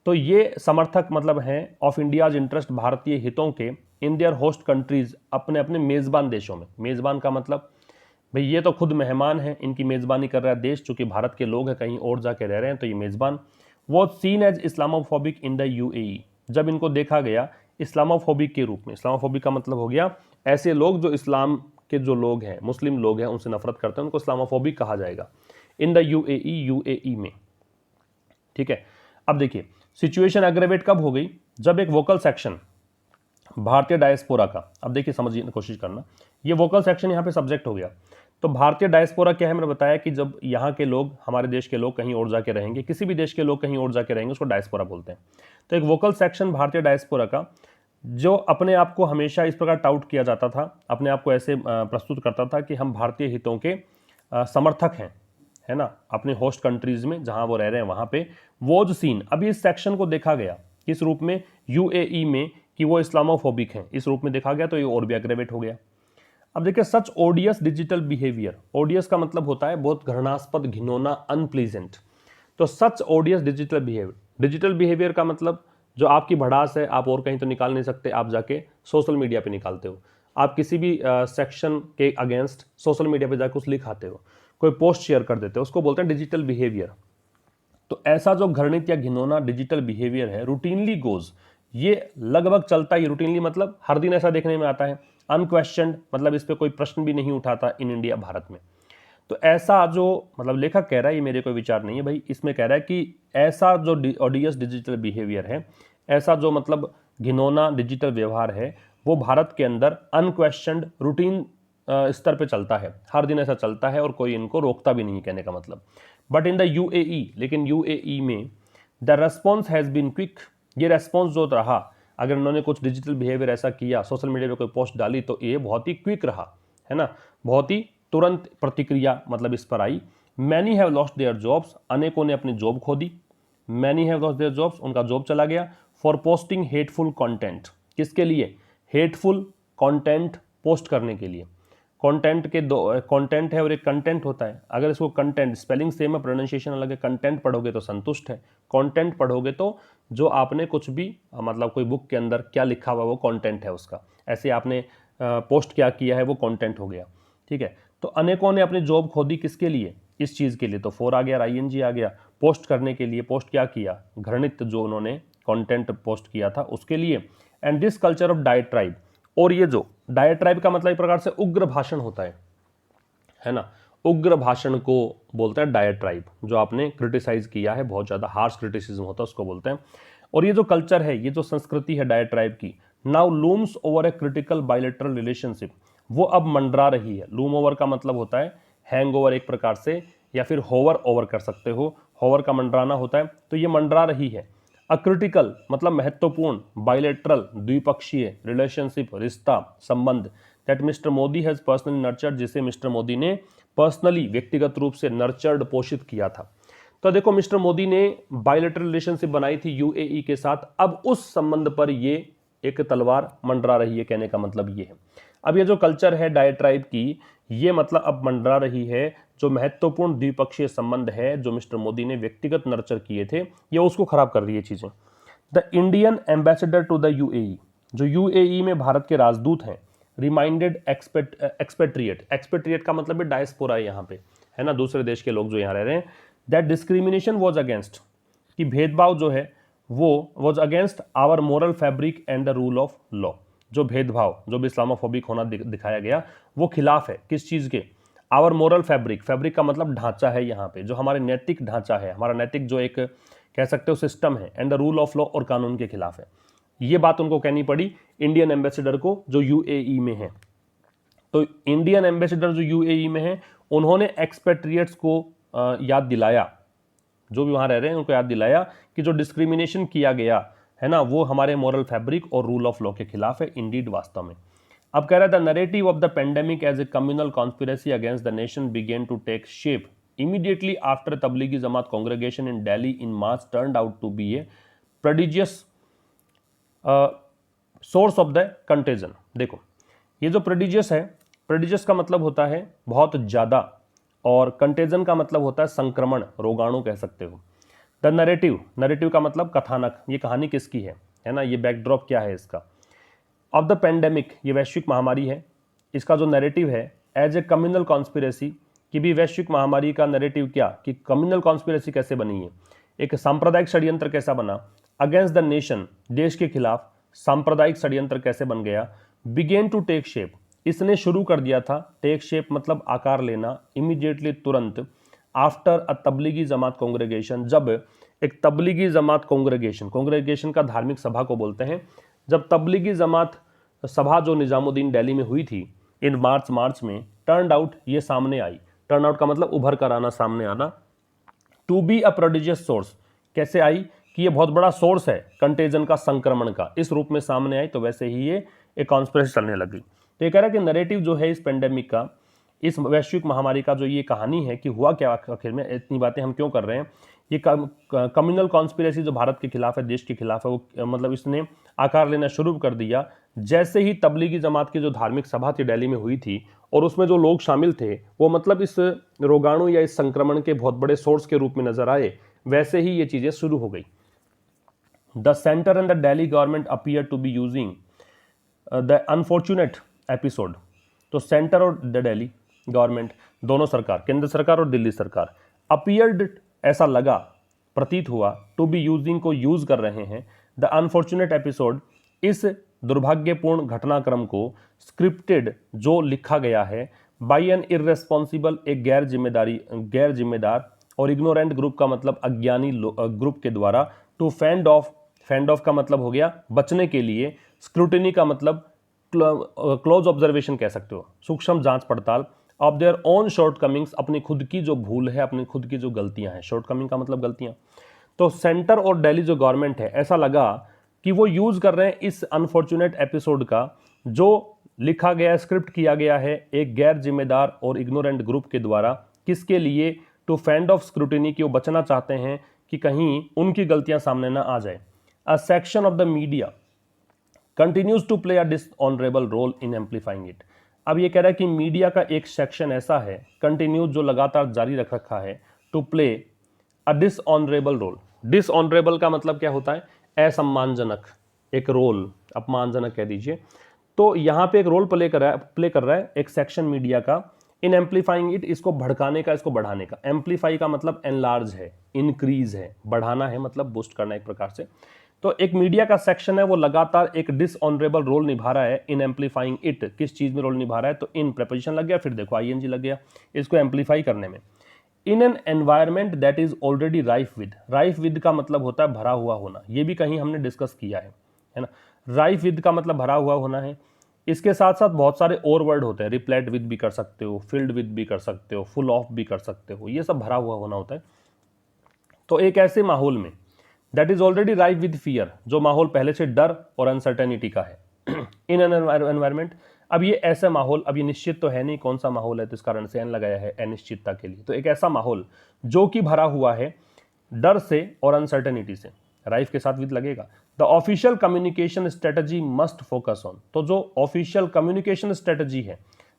तो ये समर्थक मतलब हैं ऑफ इंडियाज इंटरेस्ट, भारतीय हितों के, इन देयर होस्ट कंट्रीज, अपने अपने मेज़बान देशों में, मेज़बान का मतलब भाई ये तो खुद मेहमान हैं, इनकी मेज़बानी कर रहा है देश, चूंकि भारत के लोग हैं कहीं और जाके रह रहे हैं तो ये मेज़बान, वो seen as Islamophobic in the UAE, जब इनको देखा गया इस्लामोफोबिक के रूप में, इस्लामोफोबिक का मतलब हो गया ऐसे लोग जो इस्लाम के जो लोग हैं, मुस्लिम लोग हैं, उनसे नफरत करते हैं, उनको इस्लामोफोबिक कहा जाएगा, इन द यूएई, यूएई में, ठीक है। अब देखिए सिचुएशन एग्रेवेट कब हो गई, जब एक वोकल सेक्शन भारतीय डायस्पोरा का, अब देखिए समझने की कोशिश करना, ये वोकल सेक्शन यहाँ पे सब्जेक्ट हो गया, तो भारतीय डायस्पोरा क्या है, मैंने बताया कि जब यहाँ के लोग, हमारे देश के लोग कहीं और जाके रहेंगे, किसी भी देश के लोग कहीं और जाके रहेंगे, उसको डायस्पोरा बोलते हैं। तो एक वोकल सेक्शन भारतीय डायस्पोरा का, जो अपने आप को हमेशा इस प्रकार टाउट किया जाता था, अपने आप को ऐसे प्रस्तुत करता था कि हम भारतीय हितों के समर्थक हैं, है ना, अपने होस्ट कंट्रीज में जहां वो रह रहे हैं वहां पे, वो जो सीन, अभी इस सेक्शन को देखा गया किस रूप में, यूएई में, कि वो इस्लामोफोबिक हैं, इस रूप में देखा गया, तो ये और भी एग्रेवेट हो गया। अब देखिए सच ओडियस डिजिटल बिहेवियर, ओडियस का मतलब होता है बहुत घृणास्पद, घिनौना, अनप्लीजेंट, तो such odious digital behaviour, digital behaviour का मतलब जो आपकी भड़ास है आप और कहीं तो निकाल नहीं सकते, आप जाके सोशल मीडिया पे निकालते हो, आप किसी भी सेक्शन के अगेंस्ट सोशल मीडिया पे जाकर कुछ लिखाते हो, कोई पोस्ट शेयर कर देते हैं, उसको बोलते हैं डिजिटल बिहेवियर। तो ऐसा जो घृणित या घिनौना डिजिटल बिहेवियर है, रूटीनली गोज, ये लगभग चलता ही, रूटीनली मतलब हर दिन ऐसा देखने में आता है, अनक्वेश्चनड मतलब इस पर कोई प्रश्न भी नहीं उठाता इन इंडिया, भारत में। तो ऐसा जो मतलब लेखक कह रहा है, ये मेरे कोई विचार नहीं है भाई, इसमें कह रहा है कि ऐसा जो ऑडियस डिजिटल बिहेवियर है, ऐसा जो मतलब घिनौना डिजिटल व्यवहार है, वो भारत के अंदर अनक्वेश्चनड रूटीन स्तर पे चलता है, हर दिन ऐसा चलता है और कोई इनको रोकता भी नहीं, कहने का मतलब। बट इन द यूएई, लेकिन यूएई में the response has been quick, ये रेस्पॉन्स जो रहा, अगर उन्होंने कुछ डिजिटल बिहेवियर ऐसा किया, सोशल मीडिया पे कोई पोस्ट डाली, तो ये बहुत ही क्विक रहा, है ना, बहुत ही तुरंत प्रतिक्रिया मतलब इस पर आई। Many have lost their jobs, अनेकों ने अपनी जॉब खो दी, many have lost their jobs, उनका जॉब चला गया। फॉर पोस्टिंग हेटफुल कंटेंट, किसके लिए, हेटफुल कंटेंट पोस्ट करने के लिए। कंटेंट के दो कंटेंट है और एक कंटेंट होता है, अगर इसको कंटेंट, स्पेलिंग सेम है, प्रोनाउंसिएशन अलग है, कंटेंट पढ़ोगे तो संतुष्ट है, कंटेंट पढ़ोगे तो जो आपने कुछ भी मतलब कोई बुक के अंदर क्या लिखा हुआ वो कंटेंट है उसका, ऐसे आपने पोस्ट क्या किया है वो कंटेंट हो गया, ठीक है। तो अनेकों ने अपनी जॉब खो दी, किसके लिए, इस चीज़ के लिए, तो फोर आ गया, आईएनजी आ गया, पोस्ट करने के लिए, पोस्ट क्या किया, घृणित जो उन्होंने कंटेंट पोस्ट किया था उसके लिए। एंड दिस कल्चर ऑफ डायट्राइब, और ये जो डायट्राइब का मतलब एक प्रकार से उग्र भाषण होता है ना, उग्र भाषण को बोलते हैं डायट्राइब, जो आपने क्रिटिसाइज किया है, बहुत ज़्यादा हार्श क्रिटिसिज्म होता है उसको बोलते हैं। और ये जो कल्चर है, ये जो संस्कृति है डायट्राइब की, now looms over a critical bilateral relationship, वो अब मंडरा रही है। लूम ओवर का मतलब होता है हैंग ओवर एक प्रकार से, या फिर होवर ओवर कर सकते हो, होवर का मंडराना होता है, तो ये मंडरा रही है। अक्रिटिकल मतलब महत्वपूर्ण, बायलैटरल द्विपक्षीय, रिलेशनशिप रिश्ता संबंध, that mister Modi has personally nurtured, जिसे मिस्टर मोदी ने पर्सनली व्यक्तिगत रूप से नर्चर्ड पोषित किया था। तो देखो मिस्टर मोदी ने बायलैटरल रिलेशनशिप बनाई थी यूएई के साथ, अब उस संबंध पर ये एक तलवार मंडरा रही है, कहने का मतलब ये है। अब ये जो कल्चर है डायट्राइब की, ये मतलब अब मंडरा रही है, जो महत्वपूर्ण द्विपक्षीय संबंध है जो मिस्टर मोदी ने व्यक्तिगत नर्चर किए थे, ये उसको खराब कर रही है चीजें। The Indian ambassador to the UAE, जो यूएई में भारत के राजदूत हैं, रिमाइंडेड एक्सपेट्रिएट, एक्सपेट्रिएट का मतलब है डायस्पोरा यहाँ पे, है ना, दूसरे देश के लोग जो यहाँ रह रहे हैं, दैट डिस्क्रिमिनेशन वॉज अगेंस्ट, कि भेदभाव जो है वो was against our moral fabric and the rule of law, जो भेदभाव, जो भी इस्लामोफोबिक होना दिखाया गया, वो खिलाफ है किस चीज़ के, आवर मोरल फैब्रिक, फैब्रिक का मतलब ढांचा है यहाँ पे, जो हमारे नैतिक ढांचा है, हमारा नैतिक जो एक कह सकते हो सिस्टम है, and the rule of law, और कानून के खिलाफ है। ये बात उनको कहनी पड़ी इंडियन एम्बेसडर को जो यूएई में है। तो इंडियन एम्बेसडर जो यूएई में है, उन्होंने एक्सपेट्रिएट्स को याद दिलाया, जो भी वहाँ रह रहे हैं उनको याद दिलाया कि जो डिस्क्रिमिनेशन किया गया है ना, वो हमारे मॉरल फैब्रिक और रूल ऑफ लॉ के खिलाफ है, इंडीड वास्तव में। अब कह रहा था narrative of the pandemic as a communal conspiracy against the nation began to take shape immediately after Tablighi Jamaat congregation in Delhi in March turned out to be a prodigious source of the contagion. देखो ये जो prodigious है, prodigious का मतलब होता है बहुत ज़्यादा, और कंटेजन का मतलब होता है संक्रमण, रोगाणु कह सकते हो। द नरेटिव, नरेटिव का मतलब कथानक, ये कहानी किसकी है ना, ये बैकड्रॉप क्या है इसका, ऑफ द पेंडेमिक, ये वैश्विक महामारी है, इसका जो नैरेटिव है एज ए कम्युनल कॉन्स्पिरेसी, कि भी वैश्विक महामारी का नैरेटिव क्या, कि कम्युनल कॉन्स्पिरेसी कैसे बनी है, एक सांप्रदायिक षड्यंत्र कैसा बना, अगेंस्ट द नेशन, देश के खिलाफ सांप्रदायिक षड्यंत्र कैसे बन गया, बिगेन टू टेक शेप, इसने शुरू कर दिया था, टेक शेप मतलब आकार लेना, इमीडिएटली तुरंत, after a Tablighi Jamaat congregation, जब एक तबलीगी जमात कांग्रेगेशन, कांग्रेगेशन का धार्मिक सभा को बोलते हैं, जब तबलीगी जमात सभा जो निजामुद्दीन दिल्ली में हुई थी इन मार्च में, टर्न आउट, ये सामने आई, टर्न आउट का मतलब उभर कर आना, सामने आना, to be a prodigious source, कैसे आई कि ये बहुत बड़ा सोर्स है कंटेजन का, संक्रमण का, इस रूप में सामने आई, तो वैसे ही ये एक कॉन्स्पिरेसी चलने लगी। तो ये कह रहा है कि नैरेटिव जो है इस पेंडेमिक का, इस वैश्विक महामारी का, जो ये कहानी है कि हुआ क्या आखिर में, इतनी बातें हम क्यों कर रहे हैं, ये कम्युनल कॉन्स्पिरेसी जो भारत के खिलाफ है, देश के खिलाफ है, वो मतलब इसने आकार लेना शुरू कर दिया जैसे ही तबलीगी जमात की जो धार्मिक सभा थी दिल्ली में हुई थी, और उसमें जो लोग शामिल थे वो मतलब इस रोगाणु या इस संक्रमण के बहुत बड़े सोर्स के रूप में नजर आए, वैसे ही ये चीजें शुरू हो गई। The centre and the Delhi government appear to be using the unfortunate episode, तो सेंटर और द दिल्ली, गवर्नमेंट, दोनों सरकार, केंद्र सरकार और दिल्ली सरकार, अपीयर्ड, ऐसा लगा, प्रतीत हुआ, टू बी यूजिंग, को यूज कर रहे हैं, द अनफॉर्चुनेट एपिसोड, इस दुर्भाग्यपूर्ण घटनाक्रम को, स्क्रिप्टेड, जो लिखा गया है, बाई एन इर्रेस्पॉन्सिबल, एक गैर जिम्मेदार, और इग्नोरेंट ग्रुप का मतलब अज्ञानी ग्रुप के द्वारा, टू फेंड ऑफ का मतलब हो गया बचने के लिए, स्क्रूटिनी का मतलब क्लोज ऑब्जर्वेशन कह सकते हो, सूक्ष्म जांच पड़ताल, ऑफ देयर ओन शॉर्टकमिंग्स, अपनी खुद की जो भूल है, अपनी खुद की जो गलतियां हैं, शॉर्टकमिंग का मतलब गलतियां। तो सेंटर और दिल्ली जो गवर्नमेंट है, ऐसा लगा कि वो यूज कर रहे हैं इस अनफॉर्चुनेट एपिसोड का, जो लिखा गया, स्क्रिप्ट किया गया है एक गैर जिम्मेदार और इग्नोरेंट ग्रुप के द्वारा, किसके लिए, टू फेंड ऑफ स्क्रूटिनी, की वो बचना चाहते हैं कि कहीं उनकी गलतियां सामने ना आ जाए। A section of the media continues to play a dishonourable role in amplifying it. अब ये कह रहा है कि मीडिया का एक सेक्शन ऐसा है, कंटिन्यूज, जो लगातार जारी रख रखा है, to play a dishonourable role. Dishonourable का मतलब क्या होता है, असम्मानजनक, एक रोल, अपमानजनक कह दीजिए। तो यहां पे एक रोल प्ले कर रहा है एक सेक्शन मीडिया का, इन एम्पलीफाइंग इट, इसको भड़काने का, इसको बढ़ाने का। एम्पलीफाई का मतलब एनलार्ज है, इंक्रीज है, बढ़ाना है मतलब बूस्ट करना एक प्रकार से। तो एक मीडिया का सेक्शन है, वो लगातार एक डिसऑनरेबल रोल निभा रहा है इन एम्पलीफाइंग इट। किस चीज में रोल निभा रहा है, तो इन प्रेपोजिशन लग गया, फिर देखो आईएनजी लग गया, इसको एम्पलीफाई करने में। In an environment that is already rife with का मतलब होता है भरा हुआ होना, ये भी कहीं हमने डिस्कस किया है ना। राइफ विद का मतलब भरा हुआ होना है। इसके साथ साथ बहुत सारे और वर्ड होते हैं, रिप्लेट विद भी कर सकते हो, फिल्ड विद भी कर सकते हो, फुल ऑफ भी कर सकते हो, ये सब भरा हुआ होना होता है। तो एक ऐसे माहौल में that is already rife with fear, जो माहौल पहले से डर और अनसर्टेनिटी का है, इन एन एनवायरमेंट। अब ये ऐसा माहौल, अब ये निश्चित तो है नहीं कौन सा माहौल है, तो इस कारण से एन लगाया है अनिश्चितता के लिए। तो एक ऐसा माहौल जो कि भरा हुआ है डर से और अनसर्टेनिटी से, राइफ के साथ विद लगेगा। The official communication strategy must focus on, तो जो ऑफिशियल कम्युनिकेशन स्ट्रेटजी है,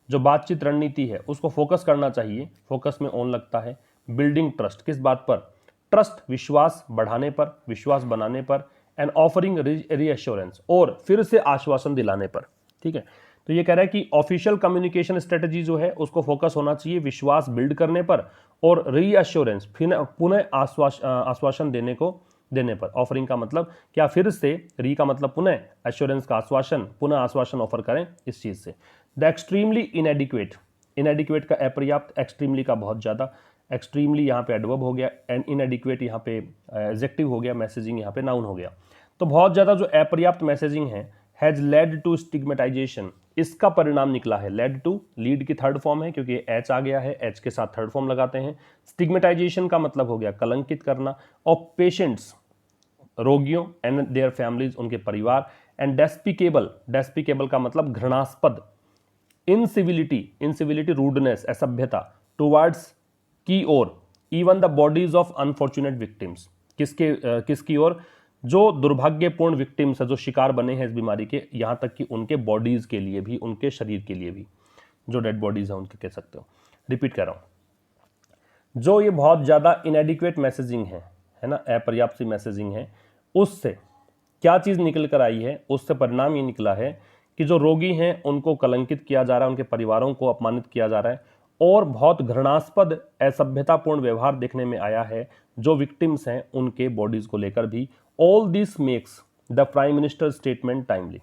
जो बातचीत रणनीति है, उसको फोकस करना चाहिए, फोकस में ऑन लगता है। बिल्डिंग ट्रस्ट, किस बात पर, ट्रस्ट, विश्वास बढ़ाने पर, विश्वास बनाने पर, एंड ऑफरिंग रीअश्योरेंस, और फिर से आश्वासन दिलाने पर। ठीक है, तो ये कह रहा है कि ऑफिशियल कम्युनिकेशन स्ट्रेटजी जो है उसको फोकस होना चाहिए विश्वास बिल्ड करने पर, और रीअश्योरेंस, पुनः आश्वासन देने पर। ऑफरिंग का मतलब क्या, फिर से, री का मतलब पुनः, एश्योरेंस का आश्वासन, पुनः आश्वासन ऑफर करें इस चीज से। द एक्सट्रीमली इनएडिक्वेट का अपर्याप्त, एक्सट्रीमली का बहुत ज्यादा, एक्सट्रीमली यहाँ पे एडवर्ब हो गया, एंड इनएडिक्वेट यहाँ पे एडजेक्टिव हो गया, मैसेजिंग यहाँ पे नाउन हो गया। तो बहुत ज्यादा जो अपर्याप्त मैसेजिंग है, हैज लेड टू स्टिग्मेटाइजेशन, इसका परिणाम निकला है। लेड टू, लीड की थर्ड फॉर्म है क्योंकि एच आ गया है, एच के साथ थर्ड फॉर्म लगाते हैं। स्टिग्मेटाइजेशन का मतलब हो गया कलंकित करना, और पेशेंट्स, रोगियों, एंड देयर फैमिलीज, उनके परिवार, एंड डेस्पिकेबल का मतलब घृणास्पद, इंसिविलिटी रूडनेस, असभ्यता, टुवर्ड्स, की ओर, even the bodies of unfortunate victims, किसकी ओर, जो दुर्भाग्यपूर्ण विक्टिम्स है, जो शिकार बने हैं इस बीमारी के, यहां तक कि उनके बॉडीज के लिए भी, उनके शरीर के लिए भी, जो डेड बॉडीज हैं उनके, कह सकते हो। रिपीट कर रहा हूं, जो ये बहुत ज्यादा इनएडिक्वेट मैसेजिंग है ना, अपर्याप्त सी मैसेजिंग है, उससे क्या चीज निकल कर आई है, उससे परिणाम ये निकला है कि जो रोगी हैं उनको कलंकित किया जा रहा है, उनके परिवारों को अपमानित किया जा रहा है, और बहुत घृणास्पद, असभ्यतापूर्ण व्यवहार देखने में आया है जो विक्टिम्स हैं उनके बॉडीज को लेकर भी। All this makes the prime minister statement timely,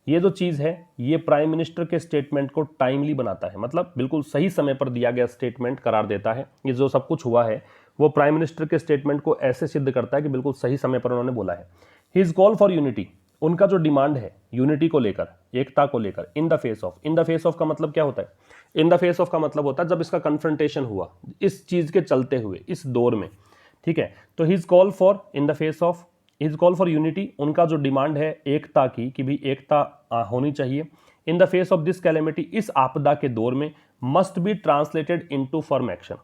ये जो चीज है ये प्राइम मिनिस्टर के स्टेटमेंट को टाइमली बनाता है, मतलब बिल्कुल सही समय पर दिया गया स्टेटमेंट करार देता है। ये जो सब कुछ हुआ है वो प्राइम मिनिस्टर के स्टेटमेंट को ऐसे सिद्ध करता है कि बिल्कुल सही समय पर उन्होंने बोला है। हिज कॉल फॉर यूनिटी, उनका जो डिमांड है यूनिटी को लेकर, एकता को लेकर, इन द फेस ऑफ का मतलब क्या होता है, इन द फेस ऑफ का मतलब होता है जब इसका कन्फ्रंटेशन हुआ, इस चीज के चलते हुए, इस दौर में। ठीक है, तो his call for, in the face of, his call for unity, उनका जो डिमांड है एकता की, कि भी एकता होनी चाहिए। In the face of this calamity, इस आपदा के दौर में, must be translated into firm action,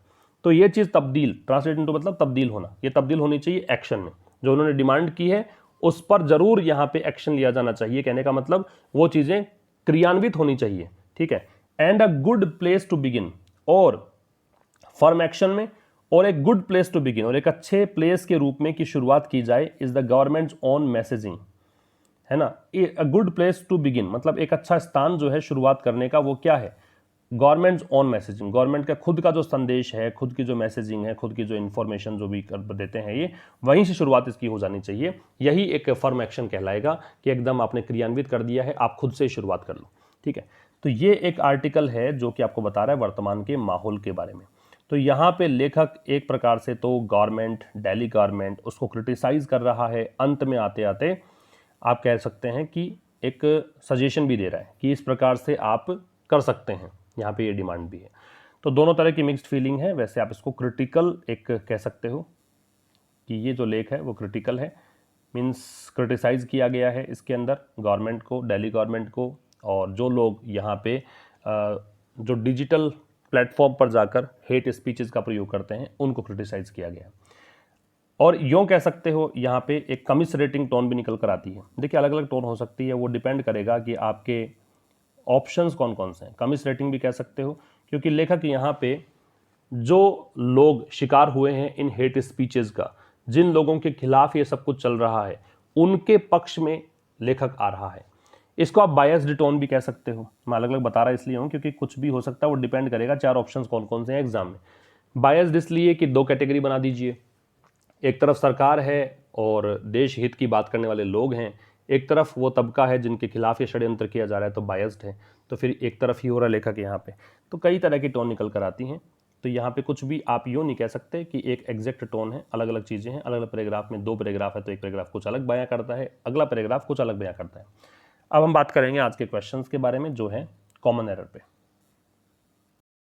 तो ये चीज ट्रांसलेट इनटू मतलब तब्दील होना, ये तब्दील होनी चाहिए एक्शन में। जो उन्होंने डिमांड की है उस पर जरूर यहां पे एक्शन लिया जाना चाहिए, कहने का मतलब वो चीजें क्रियान्वित होनी चाहिए। ठीक है, and a good place to begin, और फर्म एक्शन में, और एक गुड प्लेस टू बिगिन, और एक अच्छे प्लेस के रूप में की शुरुआत की जाए, is the government's own messaging, है ना। A good place to begin मतलब एक अच्छा स्थान जो है शुरुआत करने का, वो क्या है, गवर्नमेंट्स ओन मैसेजिंग, गवर्नमेंट का खुद का जो संदेश है, खुद की जो मैसेजिंग है, खुद की जो इन्फॉर्मेशन जो भी कर देते हैं, ये वहीं से शुरुआत इसकी हो जानी चाहिए। यही एक फर्म एक्शन कहलाएगा कि एकदम आपने क्रियान्वित कर दिया है, आप खुद से शुरुआत कर लो। ठीक है, तो ये एक आर्टिकल है जो कि आपको बता रहा है वर्तमान के माहौल के बारे में। तो यहाँ पे लेखक एक प्रकार से तो गवर्नमेंट, दिल्ली गवर्नमेंट उसको क्रिटिसाइज कर रहा है, अंत में आते आते आप कह सकते हैं कि एक सजेशन भी दे रहा है कि इस प्रकार से आप कर सकते हैं, यहाँ पे ये डिमांड भी है। तो दोनों तरह की मिक्स्ड फीलिंग है। वैसे आप इसको क्रिटिकल एक कह सकते हो कि ये जो लेख है वो क्रिटिकल है, मीन्स क्रिटिसाइज किया गया है इसके अंदर गवर्नमेंट को, दिल्ली गवर्नमेंट को, और जो लोग यहाँ पे जो डिजिटल प्लेटफॉर्म पर जाकर हेट स्पीचेस का प्रयोग करते हैं उनको क्रिटिसाइज किया गया है। और यूँ कह सकते हो यहाँ पे एक कमिसरेटिंग टोन भी निकल कर आती है। देखिए अलग अलग टोन हो सकती है, वो डिपेंड करेगा कि आपके ऑप्शंस कौन कौन से हैं। कमिसरेटिंग भी कह सकते हो, क्योंकि लेखक यहाँ पे जो लोग शिकार हुए हैं इन हेट स्पीचेस का, जिन लोगों के खिलाफ ये सब कुछ चल रहा है, उनके पक्ष में लेखक आ रहा है। इसको आप बायस्ड टोन भी कह सकते हो। मैं अलग अलग बता रहा इसलिए हूँ क्योंकि कुछ भी हो सकता है, वो डिपेंड करेगा चार ऑप्शंस कौन कौन से हैं एग्जाम में। बायस्ड इसलिए कि दो कैटेगरी बना दीजिए, एक तरफ सरकार है और देश हित की बात करने वाले लोग हैं, एक तरफ वो तबका है जिनके खिलाफ ये षड्यंत्र किया जा रहा है, तो बायस्ड है। तो फिर एक तरफ ही हो रहा लेखक यहाँ पे, तो कई तरह की टोन निकल कर आती हैं। तो यहाँ पे कुछ भी आप यूँ नहीं कह सकते कि एक एग्जैक्ट टोन है, अलग अलग चीज़ें हैं। अलग अलग पैराग्राफ में, दो पैराग्राफ है तो एक पैराग्राफ कुछ अलग बयां करता है, अगला पैराग्राफ कुछ अलग बयां करता है। अब हम बात करेंगे आज के क्वेश्चंस के बारे में जो है कॉमन एरर पे।